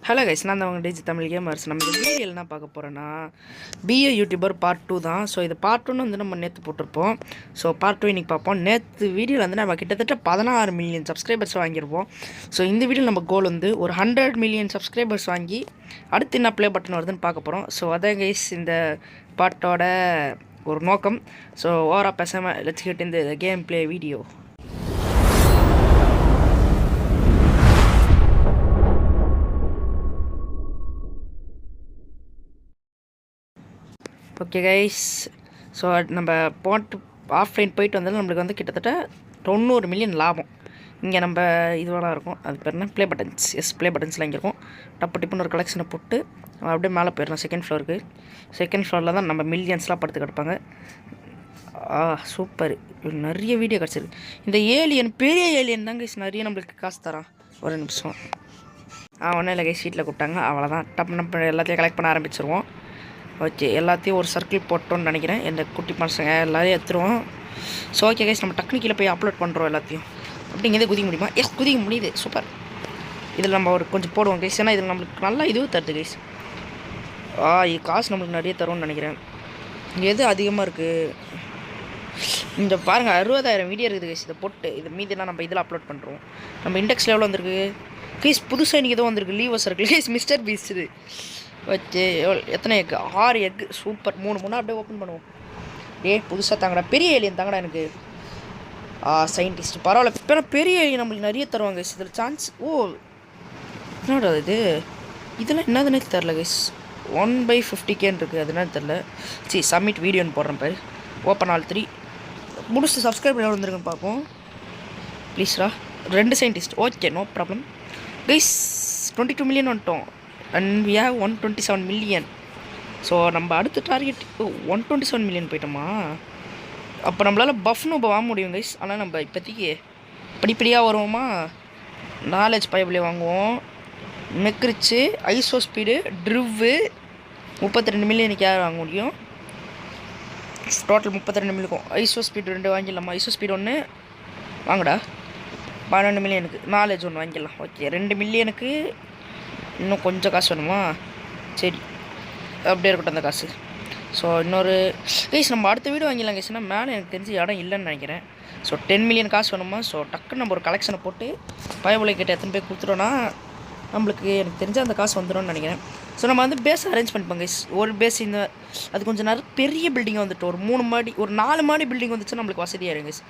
Hello guys, நான் தான் உங்கள் டிஜி தமிழ் கேமர்ஸ். நம்ம இந்த வீடியோ என்ன பார்க்க போகிறோன்னா, பிஏ யூடியூபர் பார்ட் 2 தான். ஸோ இது பார்ட் 1 வந்து நம்ம நேற்று போட்டிருப்போம். ஸோ பார்ட் 2 இன்றைக்கி பார்ப்போம். நேற்று வீடியோவில் வந்து நம்ம கிட்டத்தட்ட 16 மில்லியன் சப்ஸ்கிரைபர்ஸ் வாங்கியிருப்போம். ஸோ இந்த வீடியோ நம்ம கோல் வந்து ஒரு 100 மில்லியன் சப்ஸ்கிரைபர்ஸ் வாங்கி அடுத்து என்ன ப்ளே பட்டன் வருதுன்னு பார்க்க போகிறோம். ஸோ அதான் கைஸ் இந்த பாட்டோட ஒரு நோக்கம். ஸோ ஓவராக பேசாமல் லெட்ஸ் கெட் இந்த game play video. Okay guys, so நம்ம ஆஃப்லைன் போயிட்டு வந்தாலும் நம்மளுக்கு வந்து கிட்டத்தட்ட 90 மில்லியன் லாபம். இங்கே நம்ம இதுவெல்லாம் இருக்கும், அது பேர் என்ன, ப்ளே பட்டன்ஸ். ப்ளே பட்டன்ஸ்லாம் இங்கே இருக்கும். டிப்புன்னு ஒரு கலெக்ஷனை போட்டு அப்படியே மேலே போயிடலாம் செகண்ட் ஃப்ளோருக்கு. செகண்ட் ஃப்ளோரில் தான் நம்ம மில்லியன்ஸ்லாம் படுத்து கிடப்பாங்க. சூப்பர், நிறைய வீடியோ கிடச்சிருக்கு. இந்த ஏலியன், பெரிய ஏலியன் தான் கைஸ் நிறைய நம்மளுக்கு காசு தரான். ஒரு நிமிஷம், ஒன்றும் இல்லை கைஸ், வீட்டில் கூப்பிட்டாங்க, அவ்வளோதான். நம்ம எல்லாத்தையும் கலெக்ட் பண்ண ஆரம்பிச்சிருவோம். ஓகே, எல்லாத்தையும் ஒரு சர்க்கிள் போட்டோன்னு நினைக்கிறேன். இந்த குட்டி பசங்க எல்லாரையும் எடுத்துருவோம். ஸோ ஓகே கைஸ், நம்ம டக்குனிக்கில் போய் அப்லோட் பண்ணுறோம் எல்லாத்தையும். அப்படிங்கிறதே குதிக்க முடியுமா? குதிக்க முடியுது, சூப்பர். இதில் நம்ம ஒரு கொஞ்சம் போடுவோம் கைஸ், ஏன்னா இதில் நம்மளுக்கு நல்லா இதுவும் தருது கைஸ். இது காசு நம்மளுக்கு நிறைய தரும்னு நினைக்கிறேன். எது அதிகமாக இருக்குது இந்த பாருங்கள், 60,000 வீடியோ இருக்குது கைஸ். இதை போட்டு இது மீதிலாம் நம்ம இதில் அப்லோட் பண்ணுறோம். நம்ம இண்டெக்ஸ் லெவலில் வந்திருக்கு கைஸ். புதுசாக இன்றைக்கி தான் வந்திருக்கு லீவர்ஸ் இருக்குது கைஸ். மிஸ்டர் பீஸ்ட் இது வச்சு எத்தனை எக்கு? 6 எக்கு. சூப்பர். 3 அப்படியே ஓப்பன் பண்ணுவோம். புதுசாக தாங்கடா, பெரிய ஏலியன் தாங்கடா எனக்கு. சயின்டிஸ்ட் பரவாயில்ல. இப்போ பெரிய ஏலியன் நம்மளுக்கு நிறைய தருவாங்க கைஸ். இதில் சான்ஸ். என்னடா இது? இதெல்லாம் என்னதுன்னே தெரில கைஸ். 1/50K இருக்குது, அது என்னன்னு தெரில. சப்மிட் வீடியோன்னு போடுறேன் பாரு. ஓப்பன் ஆல் 3 முடிச்சுட்டு சப்ஸ்கிரைப் எவ்வளோ வந்துருக்குன்னு பார்ப்போம் ப்ளீஸ்ரா. 2 scientist. Okay, no problem guys. 22 million வந்துட்டோம். And we have 127 million. So நம்ம அடுத்த டார்கெட் 127 மில்லியன் போயிட்டோமா? அப்போ நம்மளால் பஃப்னு இப்போ வாங்க முடியும் கைஸ். ஆனால் நம்ம இப்போதைக்கு படிப்படியாக வருவோமா? நாலேஜ் பைபிளே வாங்குவோம். மெக்ரிச்சு, ஐசோ ஸ்பீடு, ட்ரிவ்வு 32 மில்லியனுக்கு யார் வாங்க முடியும்? Total 32 million. ஐசோ ஸ்பீடு 2 வாங்கிடலாமா? ஐசோ ஸ்பீடு 1 வாங்கடா. 12 மில்லியனுக்கு. நாலேஜ் 1 வாங்கிடலாம். ஓகே, 2 மில்லியனுக்கு இன்னும் கொஞ்சம் காசு வேணுமா? சரி, அப்படியே இருக்கட்டும் அந்த காசு. ஸோ இன்னொரு கைஸ், நம்ம அடுத்த வீடு வாங்கிடலாம் கைஸ்னா. மேலே எனக்கு தெரிஞ்ச இடம் இல்லைன்னு நினைக்கிறேன். ஸோ 10 மில்லியன் காசு வேணுமா? ஸோ டக்குன்னு நம்ம ஒரு கலெக்ஷனை போட்டு பயபுலை கிட்ட எத்தனை பேர் கொடுத்துட்டோன்னா நம்மளுக்கு எனக்கு தெரிஞ்ச அந்த காசு வந்துடும்னு நினைக்கிறேன். ஸோ நம்ம வந்து பேஸ் அரேஞ்ச் பண்ணிப்போம் கைஸ். ஒரு பேஸ் இந்த அது கொஞ்சம் நிறைய பெரிய பில்டிங்காக வந்துட்டு ஒரு 3 மாடி ஒரு 4 மாடி பில்டிங் வந்துச்சு நம்மளுக்கு வசதியாக இருக்கும் கைஸ்.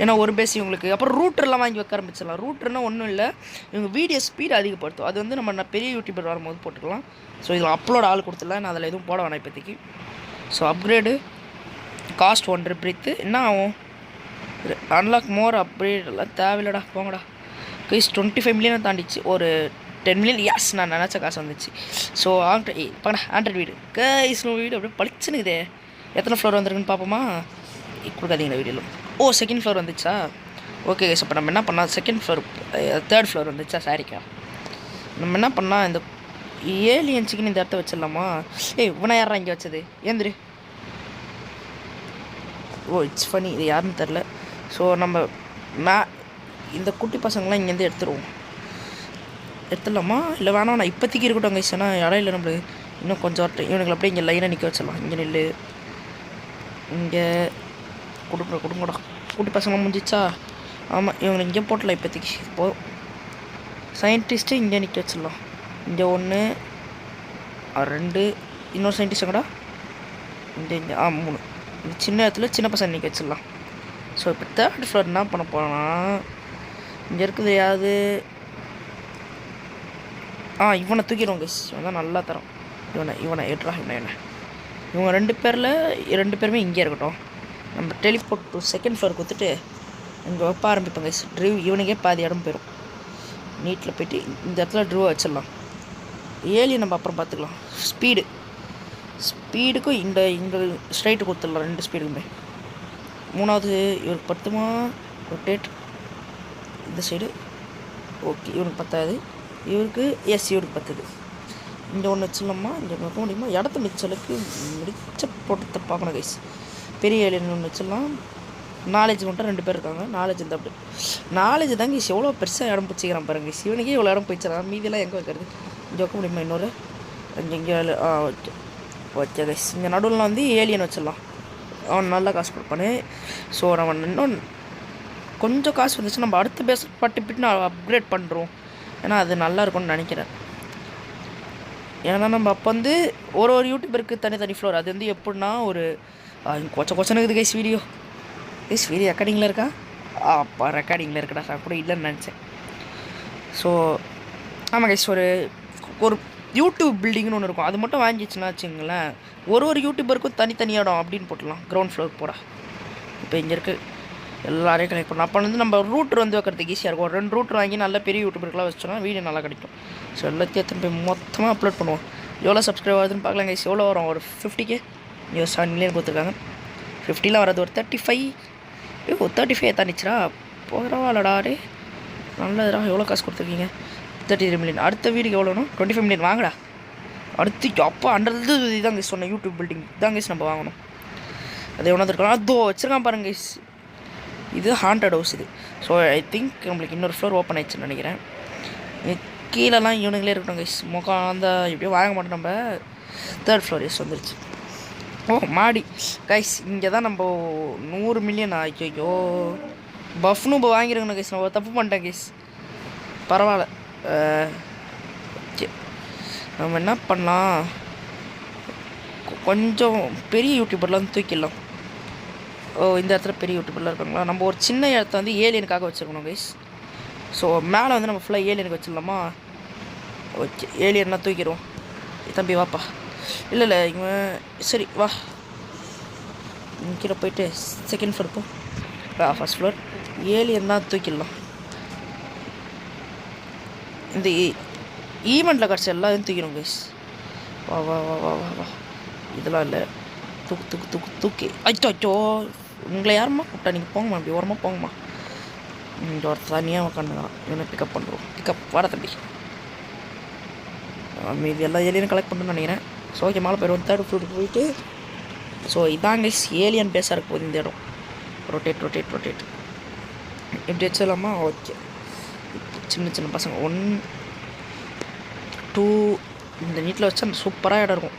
ஏன்னா ஒரு பேஸ் இவங்களுக்கு அப்புறம் ரூட்டர்லாம் வாங்கி வைக்க ஆரம்பிச்சிடலாம். ரூட்டர்னால் ஒன்றும் இல்லை, இவங்க வீடியோ ஸ்பீடு அதிகப்படுத்தும். அது வந்து நம்ம பெரிய யூடியூபர் வரும்போது போட்டுக்கலாம். ஸோ இதில் அப்லோட் ஆள் கொடுத்துடலாம், நான் அதில் எதுவும் போட வேணாம் இப்போதைக்கு. ஸோ அப்கிரேடு காஸ்ட் 1 பிரீத்து என்ன ஆகும்? அன்லாக் மோர் அப்கிரேட் எல்லாம் தேவையில்லடா, போங்கடா கைஸ். 25 மில்லியனை தாண்டிச்சு. ஒரு 10 மில்லியன். யாஸ், நான் நினச்ச காசு வந்துச்சு. ஸோ பக்கடா ஆண்ட்ராய்டு வீடு கைஸ். வீடு அப்படியே பளிச்சுன்னு இதே. எத்தனை ஃப்ளோர் வந்திருக்குன்னு பார்ப்போமா? கொடுக்காதீங்களா வீடியோவில். செகண்ட் ஃப்ளோர் வந்துச்சா? ஓகே கைஸ், அப்போ நம்ம என்ன பண்ணால் செகண்ட் ஃப்ளோர், 3rd ஃப்ளோர் வந்துச்சா? சாரிக்கா. நம்ம என்ன பண்ணால் இந்த ஏலியன் சிக்கன் இந்த இடத்த வச்சிடலாமா? இவனை யாரா இங்கே வச்சது? ஏந்திரு. இட்ஸ் ஃபனி, இது யாருன்னு தெரில. ஸோ நம்ம இந்த குட்டி பசங்களாம் இங்கேருந்து எடுத்துடலாமா? இல்லை வேணாம், நான் இப்போதைக்கு இருக்கட்டும் கைஸ். ஏன்னா இடம் இல்லை நம்மளுக்கு. இன்னும் கொஞ்சம் வரட்டும். இவனுங்களை அப்படியே இங்கே லைனாக நிற்க வச்சிடலாம். இங்கே நில்லு. இங்கே கொடுங்கடா. குட்டி பசங்களாம் முடிஞ்சிச்சா? ஆமாம், இவங்களை இங்கே போட்டலாம் இப்போதைக்கு. இப்போது சயின்டிஸ்ட்டு இங்கே நிற்க வச்சிடலாம். இங்கே 1 2 இன்னொரு சயின்டிஸ்ட்டுங்கடா. இங்கே 3. இந்த சின்ன இடத்துல சின்ன பசங்க நிற்க வச்சிடலாம். ஸோ இப்போ 3rd ஃப்ளோர் என்ன பண்ண போகிறோன்னா, இங்கே இருக்குது யாவது இவனை தூக்கிடுவோம் கைஸ். இவன் தான் நல்லா தரோம். இவனை ஏற்றா. இவங்க 2 பேரில் 2 பேருமே இங்கே இருக்கட்டும். நம்ம டெலிபோர்ட் டு செகண்ட் ஃப்ளோர் கொடுத்துட்டு இங்கே வைப்ப ஆரம்பிப்போம் கைஸ். ட்ரிவ் இவனுக்கே பாதி இடம் போயிடும். நீட்டில் போய்ட்டு இந்த இடத்துல ட்ரிவ் வச்சிடலாம். ஏலியன் நம்ம அப்புறம் பார்த்துக்கலாம். ஸ்பீடுக்கும் இங்கே ஸ்ட்ரைட்டு கொடுத்துடலாம். 2 ஸ்பீடுக்குமே. 3வது இவருக்கு பத்துமா? ரொட்டேட் இந்த சைடு. ஓகே, இவனுக்கு பத்தாது. இவருக்கு இவருக்கு பத்துது. இங்கே 1 வச்சிடலாமா? இங்கே வைக்க முடியுமா? இடத்த மிச்ச போட்டு பார்க்கணும் கைஸ். பெரிய ஏலியன் 1 வச்சிடலாம். நாலேஜ் மட்டும் 2 பேர் இருக்காங்க. நாலேஜ் இந்த அப்படி நாலேஜ் தாங்க கைஸ் எவ்வளோ பெருசாக இடம் பிடிச்சிக்கிறான் பாருங்க. சிவனுக்கே இவ்வளோ இடம் போயிடுச்சான். மீதியெல்லாம் எங்கே வைக்கிறது? இங்கே வைக்க முடியுமா இன்னொரு இங்கே ஓகே ஓகே கைஸ் இங்கே நடுவில் வந்து ஏலியன் வச்சிடலாம். அவன் நல்லா காசு கொடுப்பானு. ஸோ நம்ம இன்னும் கொஞ்சம் காசு வந்துச்சு நம்ம அடுத்த பேஸ் பட்டு நான் அப்கிரேட் பண்ணுறோம். ஏன்னா அது நல்லா இருக்கும்னு நினைக்கிறேன். ஏன்னா நம்ம அப்போ வந்து ஒரு யூடியூபருக்கு தனி ஃப்ளோர். அது வந்து எப்படின்னா ஒரு கொச்சனை இருக்குது கைஸ் வீடியோ ரெக்கார்டிங்கில் இருக்கா? அப்போ ரெக்கார்டிங்கில் இருக்கடா. நான் கூட இல்லைன்னு நினச்சேன். ஸோ ஆமாம் கைஸ் ஒரு யூடியூப் பில்டிங்னு ஒன்று இருக்கும். அது மட்டும் வாங்கிச்சுன்னா வச்சுங்களேன் ஒரு யூடியூபருக்கும் தனி இடம் அப்படின்னு போட்டுடலாம். கிரவுண்ட் ஃப்ளோர் போட இப்போ இங்கே இருக்குது எல்லாரையும் கனெக்ட் பண்ணலாம். அப்போ வந்து நம்ம ரூட்ரு வந்து வைக்கிறதுக்கு ஈஸியாக இருக்கும். 2 ரூட்ரு வாங்கி நல்ல பெரிய யூடியூபருக்குலாம் வச்சோன்னா வீடியோ நல்லா கிடைக்கும். ஸோ எல்லாத்தையும் எத்தனை போய் மொத்தமாக அப்லோட் பண்ணுவோம். எவ்வளோ சப்ஸ்கிரைப் ஆகுதுன்னு பார்க்கலாம் கைஸ். எவ்வளோ வரும்? ஒரு 50K 7 மில்லியன் கொடுத்துருக்காங்க. 50 வராது, ஒரு 35 35 தாண்டிச்சுரா. பரவாயில்லடா டே நல்லதுடா. எவ்வளோ காசு கொடுத்துருக்கீங்க? 33 மில்லியன். அடுத்த வீடுக்கு எவ்வளோனா 25 மில்லியன் வாங்கடா. அடுத்து அப்போ அண்டது இதாங்க சொன்ன யூடியூப் பில்டிங் இதாங்க நம்ம வாங்கணும். அது எவ்வளோ இருக்கலாம் அதோ வச்சுருக்கான் பாருங்க கைஸ். இது ஹாண்டட் ஹவுஸ் இது. ஸோ ஐ திங்க் நம்மளுக்கு இன்னொரு ஃப்ளோர் ஓப்பன் ஆயிடுச்சுன்னு நினைக்கிறேன். கீழெல்லாம் இவனுங்களே இருக்கட்டும் கைஸ். முகம் அந்த இப்படியே வாங்க மாட்டோம். நம்ம 3rd ஃப்ளோர் வந்துருச்சு. மாடி கைஸ். இங்கே தான் நம்ம 100 மில்லியன் ஆகியோ பஃப்னு இப்போ வாங்கிருக்கணும் கைஸ். நம்ம தப்பு பண்ணிட்டேன் கைஸ். பரவாயில்ல. நம்ம என்ன பண்ணலாம், கொஞ்சம் பெரிய யூடியூபர்லாம் தூக்கிடலாம். இந்த இடத்துல பெரிய யூடியூபர்லாம் இருக்காங்களா? நம்ம ஒரு சின்ன இடத்த வந்து ஏலியனுக்காக வச்சுருக்கணும் கைஸ். ஸோ மேலே வந்து நம்ம ஃபுல்லாக ஏலியனுக்கு வச்சிடலாமா? ஓகே ஏலியன்லாம் தூக்கிடுவோம். தம்பி வாப்பா. இல்லை இவன் சரி வா. கீழே போயிட்டு 2nd ஃப்ளோர் போ. 1st ஃப்ளோர் ஏலியன் தான் தூக்கிடலாம். இந்த ஈவெண்ட்டில் கிடச்ச எல்லாத்தையும் தூக்கிடும் கைஸ். வா வா வா வா வா வா. இதெல்லாம் இல்லை. தூக்கி அச்சோ உங்களை யாரும்மா கூப்பிட்டா? நீங்கள் போங்கம்மா, அப்படி ஓரமாக போங்கம்மா. இங்கே ஒரு தனியாக உட்காந்துக்கலாம். இவனை பிக்கப் பண்ணுறோம். பிக்கப் வாட தம்பி. மீதி எல்லா ஏலியனும் கலெக்ட் பண்ணுன்னு நினைக்கிறேன். ஸோ ஓகே மேலே போயிடுவோம். 3rd ஃப்ளோருக்கு போயிட்டு. ஸோ இதான் கைஸ் ஏலியன் பேஸாக இருக்க போகுது இந்த இடம். ரொட்டேட் இப்படி வச்சிடலாமா? ஓகே சின்ன பசங்க 1 2 இந்த நீட்டில் வச்சா சூப்பராக இடம் இருக்கும்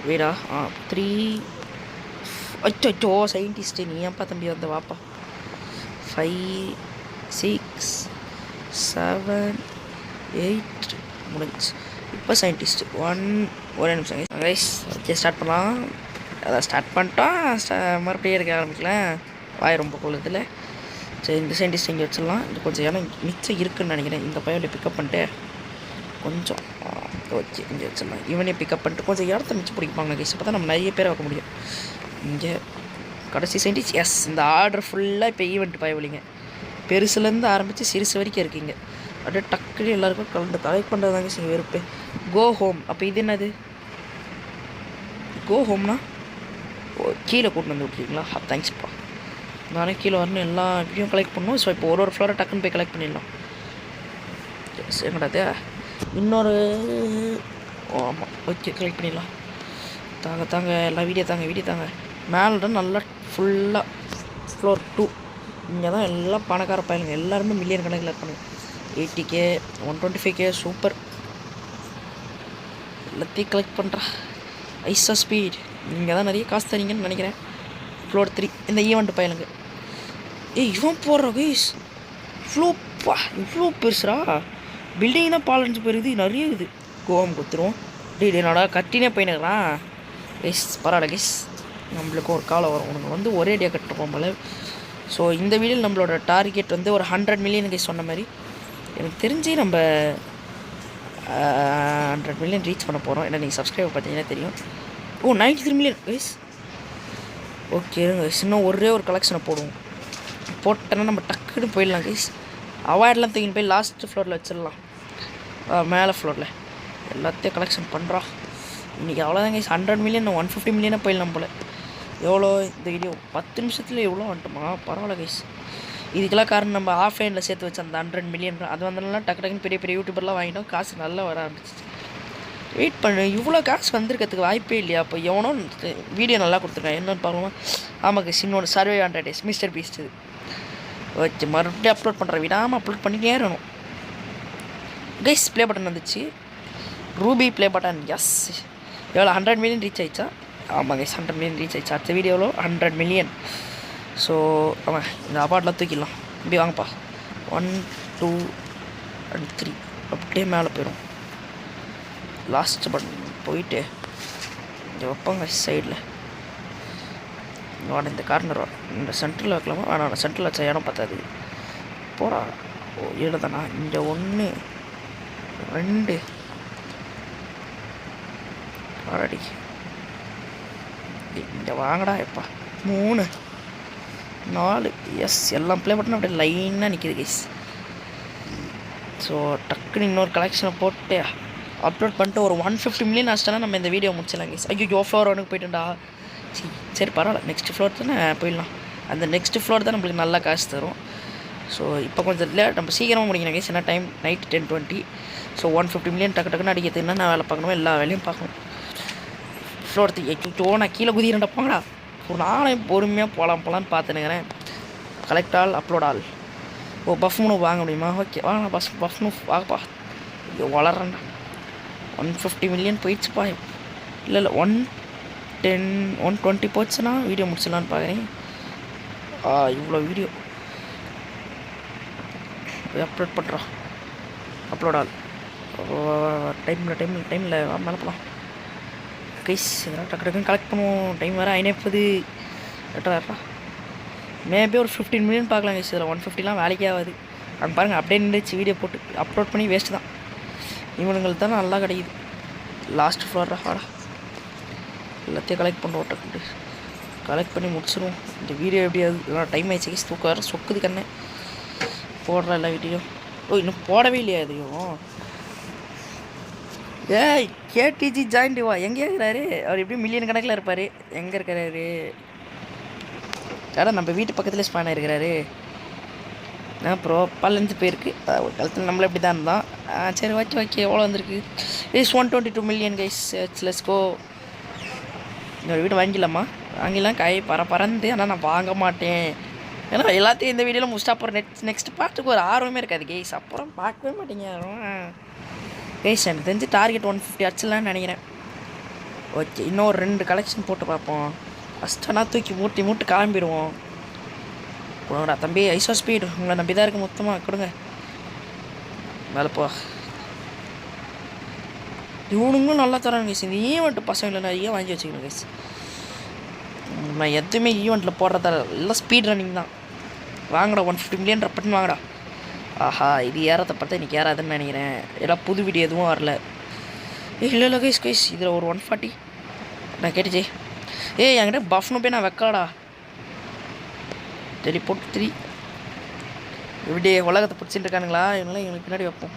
வீடா. 3 அச்சோ சயின்டிஸ்ட்டு நீ ஏன்ப்பா தம்பி வந்த வாப்பா. 5 6 7 8 முடிஞ்சு. இப்போ சயின்டிஸ்ட் 1 ஒரே நிமிஷம் கைஸ். ஓகே ஸ்டார்ட் பண்ணலாம். அதான் ஸ்டார்ட் பண்ணிட்டோம். மறுபடியும் எடுக்க ஆரம்பிக்கலாம். வாய் ரொம்ப கொள்ளுதில்ல. சரி இந்த சயின்டிஸ்ட் இங்கே வச்சிடலாம். இது கொஞ்சம் இடம் மிச்சம் இருக்குதுன்னு நினைக்கிறேன். இந்த பையனை பிக்கப் பண்ணிட்டு கொஞ்சம் ஓகே இங்கே வச்சிடலாம். இவனே பிக்கப் பண்ணிட்டு கொஞ்சம் இடத்த மிச்சம் பிடிப்பாங்க கைஸ். அப்போ தான் நம்ம நிறைய பேரை வைக்க முடியும். இங்கே கடைசி சயின்டிஸ்ட் எஸ். இந்த ஆர்டர் ஃபுல்லாக இப்போ ஈவெண்ட் பயவலிங்க. பெருசுலேருந்து ஆரம்பித்து சிறுசு வரைக்கும் இருக்கீங்க. அப்படியே டக்குனு எல்லாருக்கும் கலெக்ட் பண்ணுறது தாங்க சரி வெறுப்பு. Go home. அப்போ இது என்னது? கோ ஹோம்னா கீழே கூட்டு வந்து விட்ருக்கீங்களா? தேங்க்ஸ்ப்பா. நானே கீழே வரணும். எல்லா வீடியும் கலெக்ட் பண்ணணும். ஸோ இப்போ ஒரு ஃப்ளோரை டக்குன்னு போய் கலெக்ட் பண்ணிடலாம். எங்கடாது இன்னொரு ஆமாம் ஓகே கலெக்ட் பண்ணிடலாம். தாங்க எல்லா வீடியோ தாங்க மேலே நல்லா ஃபுல்லாக ஃப்ளோர் 2. இங்கே தான் எல்லாம் பணக்கார பயிலுங்க. எல்லாருமே மில்லியன் கணக்கில் இருப்பாங்க. 80K 125K super. எல்லாத்தையும் கலெக்ட் பண்ணுறா. ஐஸா ஸ்பீட். இங்கே தான் நிறைய காசு தரீங்கன்னு நினைக்கிறேன். ஃப்ளோர் 3 இந்த ஈவெண்ட் பயிலுங்க. இவன் போடுற கைஸ் இவ்வளோ பெருசுரா. பில்டிங்னா பாலஞ்சு போயிருது. நிறைய இது கோவம் கொடுத்துருவோம். என்னடா கட்டினே போயினுக்கிறான் கைஸ். பரவாயில்ல கைஸ். நம்மளுக்கும் ஒரு காலம் வரும். உனக்கு வந்து ஒரே டே கட்டுறோம் போல. ஸோ இந்த வீடியோவில் நம்மளோட டார்கெட் வந்து ஒரு 100 மில்லியன் கைஸ் சொன்ன மாதிரி. எனக்கு தெரிஞ்சு நம்ம 100 மில்லியன் ரீச் பண்ண போகிறோம். ஏன்னா நீங்கள் சப்ஸ்கிரைப் பார்த்தீங்கன்னா தெரியும். 93 மில்லியன் கைஸ். ஓகே கைஸ் இன்னும் ஒரே ஒரு கலெக்ஷனை போடுவோம். போட்டோன்னா நம்ம டக்குன்னு போயிடலாம் கைஸ். அவார்டெலாம் தூக்கின்னு போய் லாஸ்ட் ஃப்ளோரில் வச்சிடலாம். மேலே ஃப்ளோரில் எல்லாத்தையும் கலெக்ஷன் பண்ணுறா. இன்றைக்கி அவ்வளோதான் கைஸ். 100 மில்லியன் 150 மில்லியனாக போயிடலாம் போல். எவ்வளோ இந்த வீடியோ 10 நிமிஷத்தில் எவ்வளோ வந்துட்டோமா? பரவாயில்ல கைஸ். இதுக்கெல்லாம் காரணம் நம்ம ஆஃப்லைனில் சேர்த்து வச்ச அந்த 100 மில்லியன். அது வந்ததுனால டக்குன்னு பெரிய யூடியூபர்லாம் வாங்கிட்டோம். காசு நல்லா வர ஆரம்பிச்சிச்சு. வெயிட் பண்ணு. இவ்வளோ காசு வந்திருக்கிறதுக்கு வாய்ப்பே இல்லையா? அப்போ எவனோ வீடியோ நல்லா கொடுத்துருக்கான். என்னென்னு பார்க்கலாமா? ஆமாம் கைஸ் இன்னொன்று சர்வே 100 days மிஸ்டர் பீஸ்ட் இது. ஓகே மறுபடியும் அப்லோட் பண்ணுறேன். விடாமல் அப்லோட் பண்ணிட்டே இருக்கணும். கைஸ் ப்ளே பட்டன் வந்துச்சு. Ruby play button. எஸ். எவ்வளோ 100 மில்லியன் ரீச் ஆயிடுச்சா? ஆமாம் கைஸ் 100 மில்லியன் ரீச் ஆயிடுச்சு. அடுத்த வீடியோவில் 100 மில்லியன். ஸோ ஆமாம் இந்த அவார்டெலாம் தூக்கிடலாம். இப்படி வாங்கப்பா. 1 2 and 3 அப்படியே மேலே போயிடும். லாஸ்ட் பட்டன் போயிட்டு இங்கே வைப்பாங்க சைடில். இந்த கார்னர் இந்த சென்டரில் வைக்கலாமா? வேணாம், சென்டரில் வச்ச இடம் பார்த்தாது. போடா. ஓ 7 தானா? இங்கே 1 2 ஆல்ரெடி இங்கே வாங்கடா எப்பா 3 4. எஸ் எல்லாம் ப்ளே பட்டன் அப்படியே லைனாக நிற்கிது கைஸ். ஸோ டக்குன்னு இன்னொரு கலெக்ஷனை போட்டு அப்லோட் பண்ணிட்டு ஒரு 150 மில்லியன் ஆச்சுன்னா நம்ம இந்த வீடியோ முடிச்சிடலாம் கைஸ். ஐயோ ஃப்ளோர் ஒன்றுக்கு போய்ட்டுண்டா. சரி பரவாயில்ல, நெக்ஸ்ட் ஃப்ளோர் தானே போயிடலாம். அந்த நெக்ஸ்ட் ஃப்ளோர் தான் நம்மளுக்கு நல்லா காசு தரும். ஸோ இப்போ கொஞ்சம் இல்லை, நம்ம சீக்கிரமாக முடிக்கணும் கைஸ். என்ன டைம்? நைட் 10:20. ஸோ 150 மில்லியன் டக்குன்னு அடிக்கிறதுன்னா நான் வேலை பார்க்கணும், எல்லா வேலையும் பார்க்கணும். ஃப்ளோர் நான் கீழே குதிரேன்டா போங்கடா. ஒரு நாளையும் பொறுமையாக போகலான்னு பார்த்துனுக்கிறேன். Collect all upload all. Oh buff மூணு வாங்க முடியுமா? ஓகே வாங்க பஃப் மூணு வாங்கப்பா. ஐயோ வளர்றேன்டா. 150 மில்லியன் போயிடுச்சுப்பா. இல்லை 110 120 போச்சுன்னா வீடியோ முடிச்சிடலான்னு பார்க்குறேன். இவ்வளோ வீடியோ அப்லோட் பண்ணுறோம். Upload all. டைமில் மேலே போகலாம் கைஸ். இதெல்லாம் டக்கு டக்குன்னு கலெக்ட் பண்ணுவோம். டைம் வேறு ஐநேப்பது எட்டாயிரரூபா. மேபி ஒரு 15 மில்லியன் பார்க்கலாம் கைஸ். இதில் 150லாம் வேலைக்கே ஆகாது. அங்கே பாருங்கள் அப்படியே நின்றுச்சு. வீடியோ போட்டு அப்லோட் பண்ணி வேஸ்ட்டு தான். இவனுங்களுக்கு தான் நல்லா கிடைக்குது. லாஸ்ட் ஃப்ளோரா வாடா. எல்லாத்தையும் கலெக்ட் பண்ணுவோம். டக்குட்டு கலெக்ட் பண்ணி முடிச்சிடுவோம். இந்த வீடியோ எப்படியாவது இதெல்லாம் டைம் ஆயிடுச்சு கைஸ். தூக்கம் வேறு சொக்குது கண்ணே. போடுற எல்லா வீடியோ. ஓ இன்னும் போடவே இல்லையா எதையும்? ஏய் கேடிஜி ஜாயின்டிவா எங்கே இருக்கிறாரு? அவர் எப்படி மில்லியன் கணக்கில் இருப்பார். எங்கே இருக்கிறாரு? ஏடா நம்ம வீட்டு பக்கத்துலேயே ஸ்பான் ஆகிருக்கிறாரு. அப்புறம் 15 பேருக்கு ஒரு காலத்தில் நம்மள எப்படி தான் இருந்தோம். சரி ஓகே எவ்வளோ வந்திருக்கு? Is 122 million guys. Let's go. இந்த வீடு வாங்கிடலாமா? வாங்கிடலாம். பறந்து. ஆனால் நான் வாங்க மாட்டேன். ஏன்னா எல்லாத்தையும் இந்த வீடியோவில் முடிச்சுட்டு அப்புறம் நெக்ஸ்ட் பார்ட்டுக்கு ஒரு ஆர்வமே இருக்காது கைஸ். அப்புறம் பார்க்கவே மாட்டேங்க கைஸ். எனக்கு தெரிஞ்சு டார்கெட் 150 அடிச்சிடலான்னு நினைக்கிறேன். ஓகே இன்னொரு 2 கலெக்ஷன் போட்டு பார்ப்போம். ஃபஸ்ட்டுனா தூக்கி மூட்டு கிளம்பிடுவோம். கொடுங்கடா தம்பி. ஐசோ ஸ்பீடு உங்களை நம்பி தான் இருக்குது. மொத்தமாக கொடுங்க. மேலே போ. இவனுங்களும் நல்லா தராங்க கைஸ். இந்த ஈவெண்ட் பசங்களை நிறைய வாங்கி வச்சுக்கணும் கைஸ். நான் எதுவுமே ஈவெண்ட்டில் போடுறதா எல்லாம் ஸ்பீட் ரன்னிங் தான். வாங்கடா 150 மில்லியன் ரப்பட்னு வாங்கடா. ஆஹா இது ஏறத்தை பார்த்தா இன்றைக்கி ஏறாதுன்னு நினைக்கிறேன். எல்லாம் புது வீடியோ எதுவும் வரல. இல்லை கைஸ் இதில் ஒரு 140 நான் கேட்டுச்சே. என்கிட்ட பஃப்னு போய் நான் வைக்கலடா. டெலிபோர்ட் 3 இப்படி உலகத்தை பிடிச்சிட்டு இருக்கானுங்களா? இவங்களாம் எங்களுக்கு பின்னாடி வைப்போம்.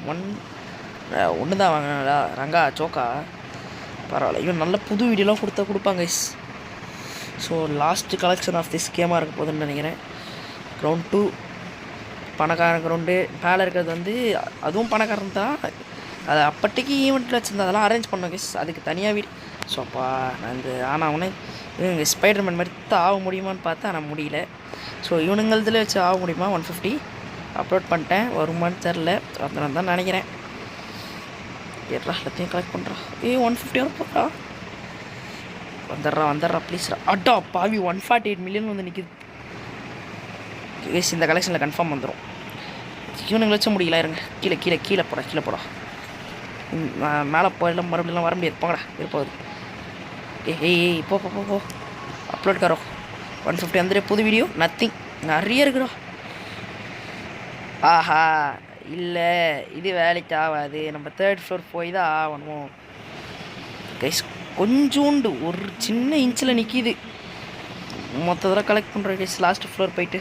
ஒன்று தான் வாங்கினா ரங்கா சோக்கா பரவாயில்ல. இவன் நல்ல புது வீடியோலாம் கொடுப்பாங்க guys. So last collection of this கேமாக இருக்க போதுன்னு நினைக்கிறேன். கிரவுண்ட் 2 பணக்காரன் கிரவுண்டு. மேலே இருக்கிறது வந்து அதுவும் பணக்காரன் தான். அது அப்பட்டிக்கு ஈவெண்ட்டில் வச்சுருந்தா அதெல்லாம் அரேஞ்ச் பண்ணோம் கைஸ். அதுக்கு தனியாக வீடு. ஸோ அப்பா நான் இந்த ஆனால் அவனே இவங்க ஸ்பைடர்மேன் மாதிரி தான் ஆக முடியுமான்னு பார்த்தா ஆனால் முடியல. ஸோ இவனுங்களதில் வச்சு ஆக முடியுமா? 150 அப்லோட் பண்ணிட்டேன். வருமானு தெரில. அதனால தான் நினைக்கிறேன். எல்லாத்தையும் கலெக்ட் பண்ணுறான். 150 வர போகிறா. வந்துடுறா ப்ளீஸ்ரா. அட்டா பாவி 148 மில்லியன் வந்து நிற்கிது கைஸ். இந்த கலெக்ஷனில் கன்ஃபார்ம் வந்துடும். இவனுங்களை வச்ச முடியல. இருங்க கீழே போடா. மேலே போயிடலாம் மறுபடியும் வர முடியாது. போங்கடா இருப்போது. போ அப்லோட் கரோ. 150 வந்துடு. புது வீடியோ நத்திங் நிறைய இருக்குடா. ஆஹா இல்லை இது வேலைக்கு ஆகாது. நம்ம 3rd ஃப்ளோர் போய் தான் ஆகணும் கைஸ். கொஞ்சோண்டு ஒரு சின்ன இன்ச்சில் நிற்கிது. மொத்தத்தில் கலெக்ட் பண்ணுற கைஸ். லாஸ்ட் ஃப்ளோர் போயிட்டு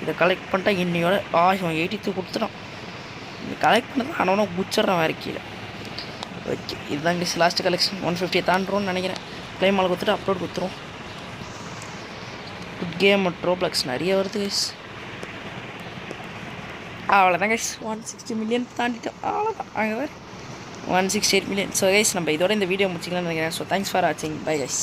இதை கலெக்ட் பண்ணிட்டா இன்னையோட 82 கொடுத்துட்டான். இது கலெக்ட் பண்ணதான் ஆனால் குச்சிட்றான் வேறு கீழே. ஓகே இதுதான் கைஸ் லாஸ்ட் கலெக்ஷன். 150 தாண்டுறோன்னு நினைக்கிறேன். க்ளைம் ஆள் கொடுத்துட்டு அப்லோட் கொடுத்துரும். குட் கேம் ரோப்ளக்ஸ் நிறைய வருது கைஸ். அவ்வளோதான் கைஸ். 160 மில்லியன் தாண்டிட்டோம். அவ்வளோதான். அங்கே வேறு 168 மில்லியன். ஸோ கைஸ் நம்ம இதோட இந்த வீடியோ முடிச்சிக்கலாம்னு நினைக்கிறேன். ஸோ தேங்க்ஸ் ஃபார் வாட்சிங். Bye guys.